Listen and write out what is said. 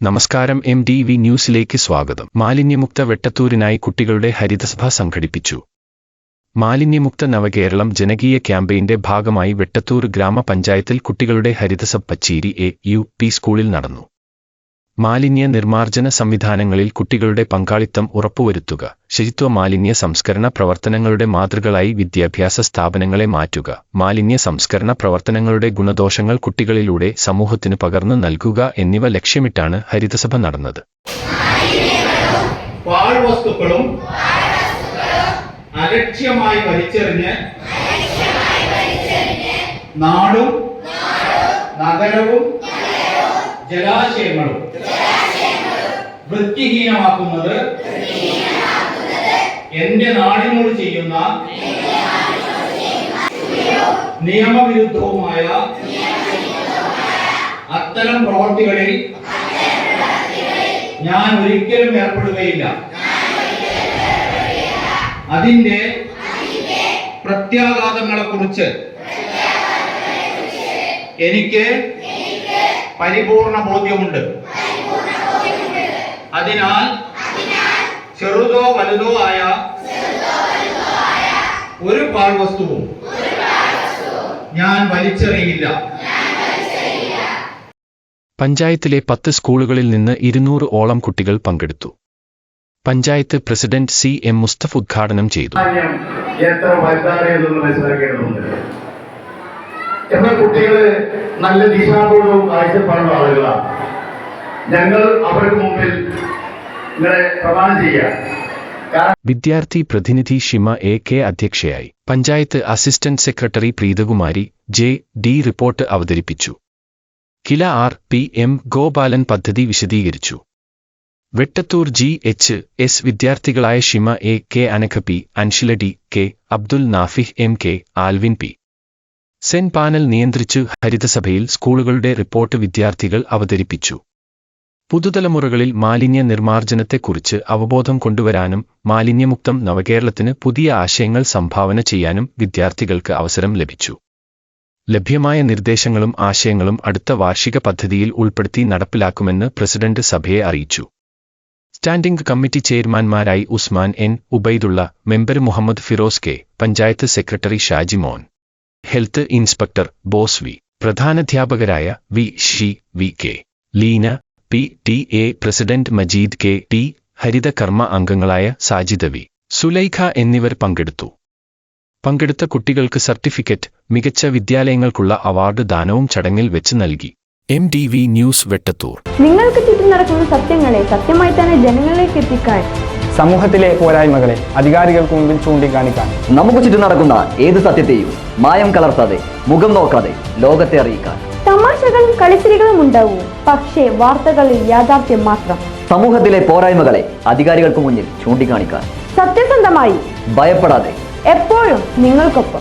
നമസ്കാരം. MTV ന്യൂസിലേക്ക് സ്വാഗതം. മാലിന്യമുക്ത വെട്ടത്തൂരിനായി കുട്ടികളുടെ ഹരിതസഭ സംഘടിപ്പിച്ചു. മാലിന്യമുക്ത നവകേരളം ജനകീയ ക്യാമ്പയിന്റെ ഭാഗമായി വെട്ടത്തൂർ ഗ്രാമപഞ്ചായത്തിൽ കുട്ടികളുടെ ഹരിതസഭ പച്ചേരി AUP സ്കൂളിൽ നടന്നു. മാലിന്യ നിർമ്മാർജ്ജന സംവിധാനങ്ങളിൽ കുട്ടികളുടെ പങ്കാളിത്തം ഉറപ്പുവരുത്തുക, ശുചിത്വ മാലിന്യ സംസ്കരണ പ്രവർത്തനങ്ങളുടെ മാതൃകകളായി വിദ്യാഭ്യാസ സ്ഥാപനങ്ങളെ മാറ്റുക, മാലിന്യ സംസ്കരണ പ്രവർത്തനങ്ങളുടെ ഗുണദോഷങ്ങൾ കുട്ടികളിലൂടെ സമൂഹത്തിന് പകർന്നു നൽകുക എന്നിവ ലക്ഷ്യമിട്ടാണ് ഹരിതസഭ നടന്നത്. പാഴ്വസ്തുക്കളും അലക്ഷ്യമായി വലിച്ചെറിഞ്ഞ് നാടും നഗരവും ജലാശയങ്ങളും വൃത്തിഹീനമാക്കുന്നത് എന്റെ നാടിനോട് ചെയ്യുന്ന നിയമവിരുദ്ധവുമായ അത്തരം പ്രവർത്തികളിൽ ഞാൻ ഒരിക്കലും ഏർപ്പെടുകയില്ല. അതിന്റെ പ്രത്യാഘാതങ്ങളെക്കുറിച്ച് എനിക്ക് പരിപൂർണ ബോധ്യമുണ്ട്. അതിനാൽ ചെറുതോ വലുതോ ആയ ഒരു പാഴ്വസ്തുവും ഞാൻ വലിച്ചെറിയില്ല. പഞ്ചായത്തിലെ 10 സ്കൂളുകളിൽ നിന്ന് 200-ഓളം കുട്ടികൾ പങ്കെടുത്തു. പഞ്ചായത്ത് പ്രസിഡന്റ് CM മുസ്തഫ ഉദ്ഘാടനം ചെയ്തു. എത്ര വലുതാണെന്ന് മനസ്സിലാക്കേണ്ടതുണ്ട്. എന്നാൽ കുട്ടികള് നല്ല ദിശാബോധവും കാഴ്ചപ്പാടുള്ള ആളുകളാണ്. ഞങ്ങൾ അവർക്ക് മുമ്പിൽ നിങ്ങളെ പ്രമാണം ചെയ്യാം. വിദ്യാർത്ഥി പ്രതിനിധി ഷിമ AK അധ്യക്ഷയായി. Panchayat assistant secretary Preethakumari JD report അവതരിപ്പിച്ചു. കില RPM ഗോപാലൻ പദ്ധതി വിശദീകരിച്ചു. വെട്ടത്തൂർ GHS വിദ്യാർത്ഥികളായ Shima AK, Anagha P, Anshila DK, Abdul Nafih MK, Alvin P. സെൻ പാനൽ നിയന്ത്രിച്ചു. ഹരിതസഭയിൽ സ്കൂളുകളുടെ റിപ്പോർട്ട് വിദ്യാർത്ഥികൾ അവതരിപ്പിച്ചു. പുതുതലമുറകളിൽ മാലിന്യ നിർമ്മാർജ്ജനത്തെക്കുറിച്ച് അവബോധം കൊണ്ടുവരാനും മാലിന്യമുക്തം നവകേരളത്തിന് പുതിയ ആശയങ്ങൾ സംഭാവന ചെയ്യാനും വിദ്യാർത്ഥികൾക്ക് അവസരം ലഭിച്ചു. ലഭ്യമായ നിർദ്ദേശങ്ങളും ആശയങ്ങളും അടുത്ത വാർഷിക പദ്ധതിയിൽ ഉൾപ്പെടുത്തി നടപ്പിലാക്കുമെന്ന് പ്രസിഡന്റ് സഭയെ അറിയിച്ചു. സ്റ്റാൻഡിംഗ് കമ്മിറ്റി ചെയർമാൻമാരായി Usman N, Ubaidulla, member Muhammad Firoz K, panchayat secretary Shaji Mon, health inspector Bose V, പ്രധാനാധ്യാപകരായ VK, Leena PTA president Majeed KT, ഹരിത കർമ്മ അംഗങ്ങളായ സാജിദ V, സുലൈഖ എന്നിവർ പങ്കെടുത്തു. പങ്കെടുത്ത കുട്ടികൾക്ക് സർട്ടിഫിക്കറ്റ്, മികച്ച വിദ്യാലയങ്ങൾക്കുള്ള അവാർഡ് ദാനവും ചടങ്ങിൽ വെച്ച് നൽകി. MTV news Vettathur. നിങ്ങൾക്ക് ചുറ്റും നടക്കുന്ന സത്യങ്ങളെ സത്യമായി തന്നെ ജനങ്ങളിലേക്ക് എത്തിക്കാൻ, സമൂഹത്തിലെ പോരായ്മകളെ അധികാരികൾക്ക് മുമ്പിൽ ചൂണ്ടിക്കാണിക്കാൻ, നമുക്ക് ചുറ്റും നടക്കുന്ന ഏത് സത്യത്തെയും മായം കലർത്താതെ മുഖം നോക്കാതെ ലോകത്തെ അറിയിക്കാൻ. തമാശകളും കളിച്ചിരികളും ഉണ്ടാവും, പക്ഷേ വാർത്തകളിൽ യാഥാർത്ഥ്യം മാത്രം. സമൂഹത്തിലെ പോരായ്മകളെ അധികാരികൾക്ക് മുന്നിൽ ചൂണ്ടിക്കാണിക്കാൻ, സത്യസന്ധമായി, ഭയപ്പെടാതെ, എപ്പോഴും നിങ്ങൾക്കൊപ്പം.